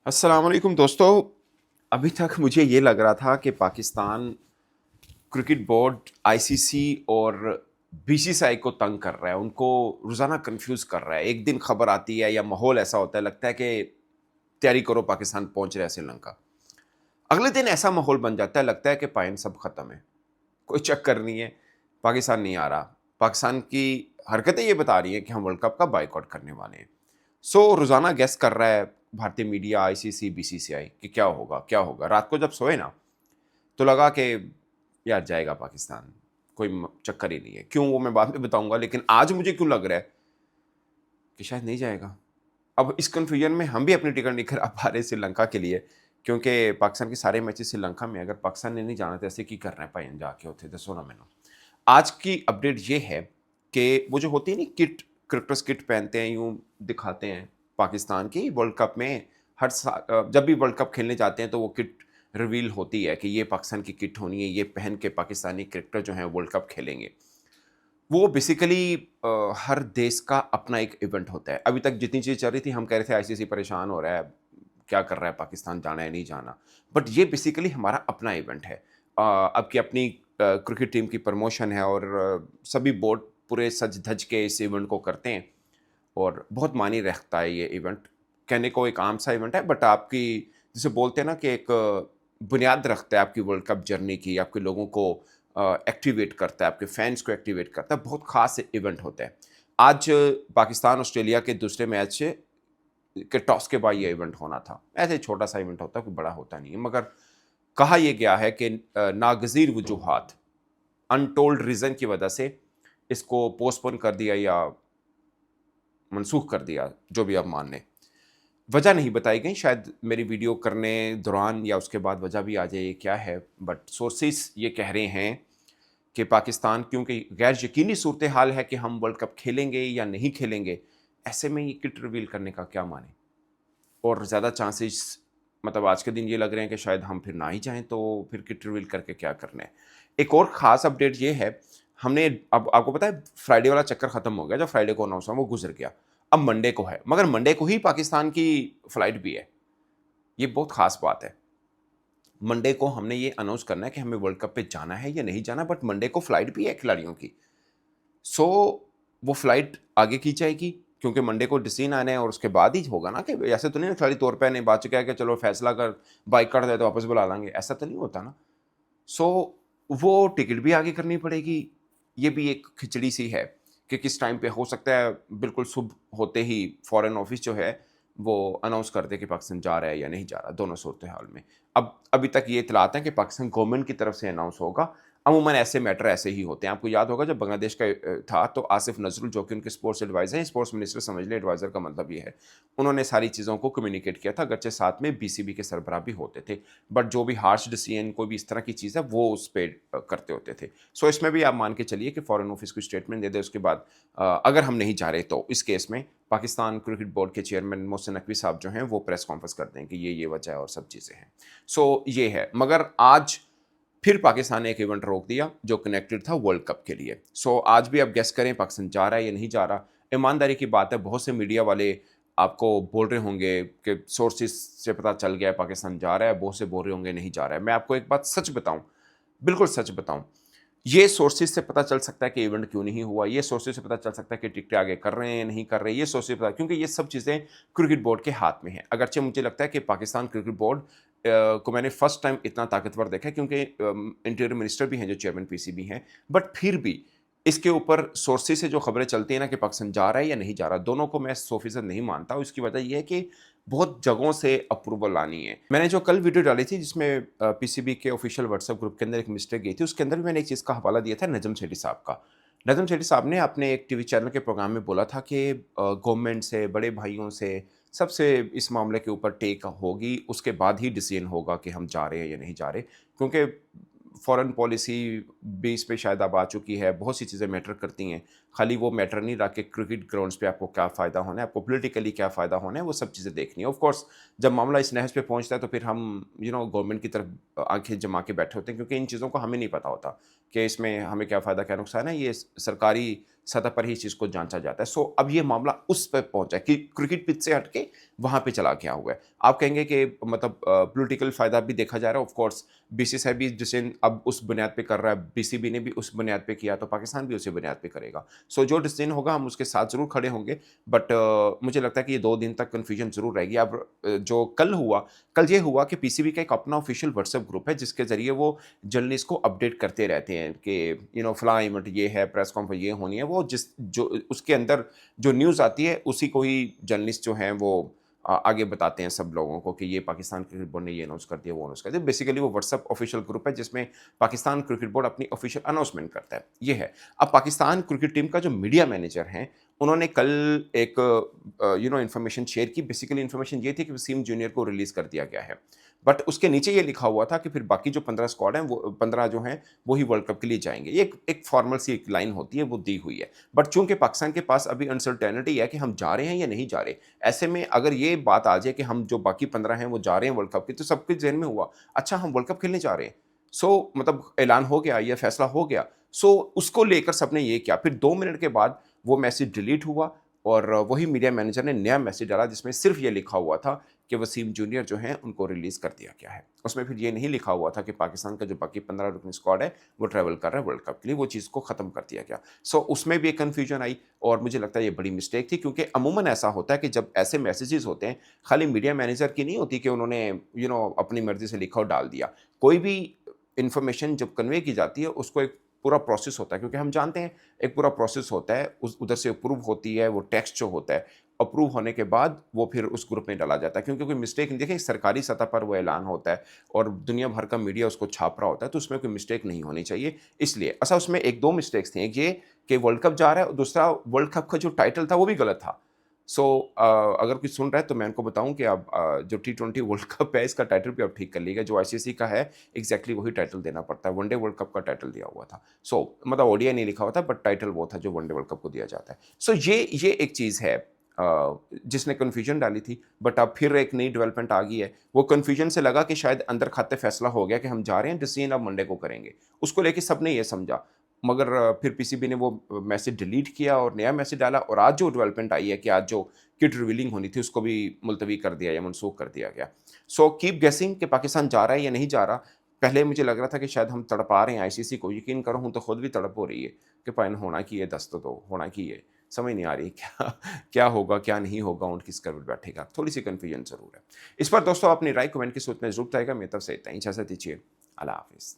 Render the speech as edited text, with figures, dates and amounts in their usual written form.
अस्सलाम वालेकुम दोस्तों। अभी तक मुझे ये लग रहा था कि पाकिस्तान क्रिकेट बोर्ड आईसीसी और बीसीसीआई को तंग कर रहा है, उनको रोज़ाना कंफ्यूज कर रहा है। एक दिन खबर आती है या माहौल ऐसा होता है, लगता है कि तैयारी करो पाकिस्तान पहुंच रहा है श्रीलंका। अगले दिन ऐसा माहौल बन जाता है, लगता है कि पाइन सब खत्म है, कोई चक्कर नहीं है, पाकिस्तान नहीं आ रहा। पाकिस्तान की हरकतें ये बता रही हैं कि हम वर्ल्ड कप का बाइकआउट करने वाले हैं। सो रोज़ाना गेस कर रहा है भारतीय मीडिया, आईसीसी, बीसीसीआई कि क्या होगा क्या होगा। रात को जब सोए ना, तो लगा कि यार जाएगा पाकिस्तान, कोई चक्कर ही नहीं है। क्यों, वो मैं बाद में बताऊंगा। लेकिन आज मुझे क्यों लग रहा है कि शायद नहीं जाएगा। अब इस कन्फ्यूजन में हम भी अपनी टिकट नहीं करा पा रहे श्रीलंका के लिए, क्योंकि पाकिस्तान के सारे मैचेस श्रीलंका में। अगर पाकिस्तान ने नहीं जाना तो ऐसे की करना है भाई, जाके होते दसो ना मैंने। आज की अपडेट ये है कि वो जो होती है नहीं किट, क्रिकेटर्स किट पहनते हैं, यूं दिखाते हैं पाकिस्तान की वर्ल्ड कप में। हर साल जब भी वर्ल्ड कप खेलने जाते हैं तो वो किट रिवील होती है कि ये पाकिस्तान की किट होनी है, ये पहन के पाकिस्तानी क्रिकेटर जो हैं वर्ल्ड कप खेलेंगे। वो बेसिकली हर देश का अपना एक इवेंट होता है। अभी तक जितनी चीज़ चल रही थी, हम कह रहे थे आईसीसी परेशान हो रहा है, क्या कर रहा है पाकिस्तान, जाना है नहीं जाना। बट ये बेसिकली हमारा अपना इवेंट है। अब की अपनी क्रिकेट टीम की प्रमोशन है और सभी बोर्ड पूरे सज धज के इस इवेंट को करते हैं और बहुत मायने रखता है ये इवेंट। कहने को एक आम सा इवेंट है, बट आपकी जिसे बोलते हैं ना कि एक बुनियाद रखता है आपकी वर्ल्ड कप जर्नी की, आपके लोगों को एक्टिवेट करता है, आपके फैंस को एक्टिवेट करता है। बहुत खास इवेंट होता है। आज पाकिस्तान ऑस्ट्रेलिया के दूसरे मैच के टॉस के बाद ये इवेंट होना था। ऐसे ही छोटा सा इवेंट होता है, कोई बड़ा होता नहीं है। मगर कहा यह गया है कि नागज़ीर वजूहात, अनटोल्ड रीज़न की वजह से इसको पोस्टपोन कर दिया या मनसूख कर दिया, जो भी आप मान लें। वजह नहीं बताई गई, शायद मेरी वीडियो करने दौरान या उसके बाद वजह भी आ जाए ये क्या है। बट सोर्सेस ये कह रहे हैं कि पाकिस्तान, क्योंकि गैर यकीनी सूरत हाल है कि हम वर्ल्ड कप खेलेंगे या नहीं खेलेंगे, ऐसे में ये किट रिवील करने का क्या माने। और ज़्यादा चांसेस, मतलब आज के दिन ये लग रहे हैं कि शायद हम फिर ना ही जाएं, तो फिर किट रिवील करके क्या करना है। एक और ख़ास अपडेट ये है, हमने अब आपको पता है फ्राइडे वाला चक्कर ख़त्म हो गया। जो फ्राइडे को अनाउंस हुआ वो गुजर गया, अब मंडे को है। मगर मंडे को ही पाकिस्तान की फ़्लाइट भी है। ये बहुत ख़ास बात है। मंडे को हमने ये अनाउंस करना है कि हमें वर्ल्ड कप पे जाना है या नहीं जाना, बट मंडे को फ़्लाइट भी है खिलाड़ियों की। सो वो फ्लाइट आगे की जाएगी, क्योंकि मंडे को डिसीजन आना है और उसके बाद ही होगा ना। कि ऐसे तो नहीं ना खाली तौर पे नहीं बात क्या है कि चलो फैसला कर बाइक कर दे तो वापस बुला लाएंगे, ऐसा तो नहीं होता ना। सो वो टिकट भी आगे करनी पड़ेगी। ये भी एक खिचड़ी सी है कि किस टाइम पे हो सकता है बिल्कुल सुबह होते ही फॉरेन ऑफिस जो है वो अनाउंस कर दे कि पाकिस्तान जा रहा है या नहीं जा रहा, दोनों सूरत हाल में। अब अभी तक ये इतलात है कि पाकिस्तान गवर्नमेंट की तरफ से अनाउंस होगा। अमूमन ऐसे मैटर ऐसे ही होते हैं। आपको याद होगा जब बांग्लादेश का था, तो आसिफ नजरुल जो कि उनके स्पोर्ट्स एडवाइजर हैं, स्पोर्ट्स मिनिस्टर समझ लें, एडवाइजर का मतलब ये है, उन्होंने सारी चीज़ों को कम्युनिकेट किया था। अगरचे साथ में बीसीबी के सरबराह भी होते थे, बट जो भी हार्श डिसीजन, कोई भी इस तरह की चीज़ है, वो उस पर करते होते थे। सो इसमें भी आप मान के चलिए कि फॉरेन ऑफिस को स्टेटमेंट दे दे, उसके बाद अगर हम नहीं जा रहे तो इस केस में पाकिस्तान क्रिकेट बोर्ड के चेयरमैन मोहसिन नकवी साहब जो हैं वो प्रेस कॉन्फ्रेंस करते हैं कि ये वजह है और सब चीज़ें हैं। सो ये है। मगर आज फिर पाकिस्तान ने एक इवेंट रोक दिया जो कनेक्टेड था वर्ल्ड कप के लिए। सो आज भी आप गेस करें पाकिस्तान जा रहा है या नहीं जा रहा। ईमानदारी की बात है, बहुत से मीडिया वाले आपको बोल रहे होंगे कि सोर्सेज से पता चल गया है पाकिस्तान जा रहा है, बहुत से बोल रहे होंगे नहीं जा रहा है। मैं आपको एक बात सच बताऊं, बिल्कुल सच बताऊं, ये सोर्सेज से पता चल सकता है कि इवेंट क्यों नहीं हुआ। ये सोर्सेज से पता चल सकता है कि टिकटें आगे कर रहे हैं नहीं कर रहे। ये सोर्सेज पता, क्योंकि ये सब चीज़ें क्रिकेट बोर्ड के हाथ में है। अगरचे मुझे लगता है कि पाकिस्तान क्रिकेट बोर्ड को मैंने फर्स्ट टाइम इतना ताकतवर देखा है, क्योंकि इंटीरियर मिनिस्टर भी हैं जो चेयरमैन पीसीबी हैं। बट फिर भी इसके ऊपर सोर्सेज से जो खबरें चलती हैं ना कि पाकिस्तान जा रहा है या नहीं जा रहा, दोनों को मैं 100% नहीं मानता। उसकी वजह यह है कि बहुत जगहों से अप्रूवल आनी है। मैंने जो कल वीडियो डाली थी जिसमें पीसीबी के ऑफिशियल व्हाट्सएप ग्रुप के अंदर एक मिस्टेक गई थी, उसके अंदर भी मैंने एक चीज़ का हवाला दिया था नजम सेठी साहब का। नजम सेठी साहब ने अपने एक टीवी चैनल के प्रोग्राम में बोला था कि गवर्नमेंट से, बड़े भाइयों से, सबसे इस मामले के ऊपर टेक होगी, उसके बाद ही डिसीजन होगा कि हम जा रहे हैं या नहीं जा रहे। क्योंकि फॉरेन पॉलिसी भी इस पे शायद अब आ चुकी है, बहुत सी चीज़ें मैटर करती हैं। खाली वो मैटर नहीं रहा कि क्रिकेट ग्राउंड्स पे आपको क्या फ़ायदा होना है, आपको पॉलिटिकली क्या फ़ायदा होना है, वो सब चीज़ें देखनी है। ऑफ कोर्स जब मामला इस नहज पे पहुंचता है तो फिर हम गवर्नमेंट की तरफ आंखें जमा के बैठे होते हैं, क्योंकि इन चीज़ों को हमें नहीं पता होता कि इसमें हमें क्या फ़ायदा क्या नुकसान है। ये सरकारी सतह पर ही इस चीज़ को जांचा जाता है। सो अब ये मामला उस पे पहुंचा है कि क्रिकेट पिच से हटके वहां पे चला गया हुआ है। आप कहेंगे कि मतलब पॉलिटिकल फायदा भी देखा जा रहा है। ऑफ कोर्स बीसीसीआई भी डिसीजन अब उस बुनियाद पे कर रहा है, बीसीबी ने भी उस बुनियाद पे किया, तो पाकिस्तान भी उसी बुनियाद पे करेगा। सो जो डिसीजन होगा हम उसके साथ जरूर खड़े होंगे, बट मुझे लगता है कि ये 2 दिन तक कन्फ्यूजन जरूर रहेगी। अब जो कल ये हुआ कि पीसीबी का एक अपना ऑफिशियल व्हाट्सएप ग्रुप है जिसके जरिए वो जर्नलिस्ट को अपडेट करते रहते हैं कि फलां इवेंट ये है, प्रेस कॉन्फ्रेंस ये होनी है। वो जिस जो उसके अंदर जो न्यूज़ आती है उसी को ही जर्नलिस्ट जो हैं वो आगे बताते हैं सब लोगों को कि ये पाकिस्तान क्रिकेट बोर्ड ने ये अनाउंस कर दिया, वो अनाउंस कर दिया। बेसिकली वो व्हाट्सएप ऑफिशियल ग्रुप है जिसमें पाकिस्तान क्रिकेट बोर्ड अपनी ऑफिशियल अनाउंसमेंट करता है, ये है। अब पाकिस्तान क्रिकेट टीम का जो मीडिया मैनेजर हैं, उन्होंने कल एक इन्फॉर्मेशन शेयर की। बेसिकली इन्फॉर्मेशन ये थी कि वसीम जूनियर को रिलीज़ कर दिया गया है, बट उसके नीचे ये लिखा हुआ था कि फिर बाकी जो 15 स्क्वाड हैं, वो 15 जो हैं, वो ही वर्ल्ड कप के लिए जाएंगे। ये एक फॉर्मल सी एक लाइन होती है, वो दी हुई है। बट चूंकि पाकिस्तान के पास अभी अनसर्टेनिटी है कि हम जा रहे हैं या नहीं जा रहे, ऐसे में अगर ये बात आ जाए कि हम जो बाकी 15 हैं वो जा रहे हैं वर्ल्ड कप के, तो सबके जहन में हुआ, अच्छा हम वर्ल्ड कप खेलने जा रहे हैं। सो मतलब ऐलान हो गया, ये फैसला हो गया। सो उसको लेकर सबने ये किया। फिर 2 मिनट के बाद वो मैसेज डिलीट हुआ और वही मीडिया मैनेजर ने नया मैसेज डाला जिसमें सिर्फ ये लिखा हुआ था कि वसीम जूनियर जो हैं उनको रिलीज़ कर दिया गया है। उसमें फिर ये नहीं लिखा हुआ था कि पाकिस्तान का जो बाकी 15 रुकनी स्क्वाड है वो ट्रैवल कर रहा है वर्ल्ड कप के लिए। वो चीज़ को ख़त्म कर दिया गया। सो उसमें भी एक कन्फ्यूजन आई और मुझे लगता है ये बड़ी मिस्टेक थी, क्योंकि अमूमन ऐसा होता है कि जब ऐसे मैसेजेस होते हैं, खाली मीडिया मैनेजर की नहीं होती कि उन्होंने अपनी मर्जी से लिखा और डाल दिया। कोई भी इंफॉर्मेशन जब कन्वे की जाती है उसको एक पूरा प्रोसेस होता है, क्योंकि हम जानते हैं एक पूरा प्रोसेस होता है। उस उधर से अप्रूव होती है वो टेक्स्ट जो होता है, अप्रूव होने के बाद वो फिर उस ग्रुप में डाला जाता है, क्योंकि कोई मिस्टेक नहीं। देखिए सरकारी सतह पर वो ऐलान होता है और दुनिया भर का मीडिया उसको छाप रहा होता है, तो उसमें कोई मिस्टेक नहीं होनी चाहिए। इसलिए अच्छा, उसमें एक दो मिस्टेक्स थी। एक ये कि वर्ल्ड कप जा रहा है और दूसरा वर्ल्ड कप का जो टाइटल था वो भी गलत था। सो अगर कोई सुन रहा है तो मैं उनको बताऊं कि अब जो T20 वर्ल्ड कप है इसका टाइटल भी अब ठीक कर लिएगा। जो आईसीसी का है एग्जैक्टली वही टाइटल देना पड़ता है। वनडे वर्ल्ड कप का टाइटल दिया हुआ था। सो मतलब ओडीआई नहीं लिखा हुआ था, बट टाइटल वो था जो वनडे वर्ल्ड कप को दिया जाता है। सो ये एक चीज़ है जिसने कन्फ्यूजन डाली थी, बट अब फिर एक नई डेवलपमेंट आ गई है। वो कन्फ्यूजन से लगा कि शायद अंदर खाते फैसला हो गया कि हम जा रहे हैं, डिसीजन अब मंडे को करेंगे। उसको लेके सबने ये समझा, मगर फिर पीसीबी ने वो मैसेज डिलीट किया और नया मैसेज डाला। और आज जो डेवलपमेंट आई है कि आज जो किट रिवीलिंग होनी थी उसको भी मुलतवी कर दिया या मनसूख कर दिया गया। सो कीप गेसिंग कि पाकिस्तान जा रहा है या नहीं जा रहा। पहले मुझे लग रहा था कि शायद हम तड़पा रहे हैं आईसीसी को। यकीन करो हूँ तो खुद भी तड़प हो रही है कि पाइन होना कि ये दस्त दो होना कि ये समझ नहीं आ रही क्या क्या होगा क्या नहीं होगा, ऊँट किस करवट बैठेगा। थोड़ी सी कन्फ्यूजन जरूर है। इस पर दोस्तों अपनी राय कमेंट की सूचना जरूर बताएगा। मेरी तरफ से इतना ही, इजाजत दीजिए। अल्लाह हाफिज़।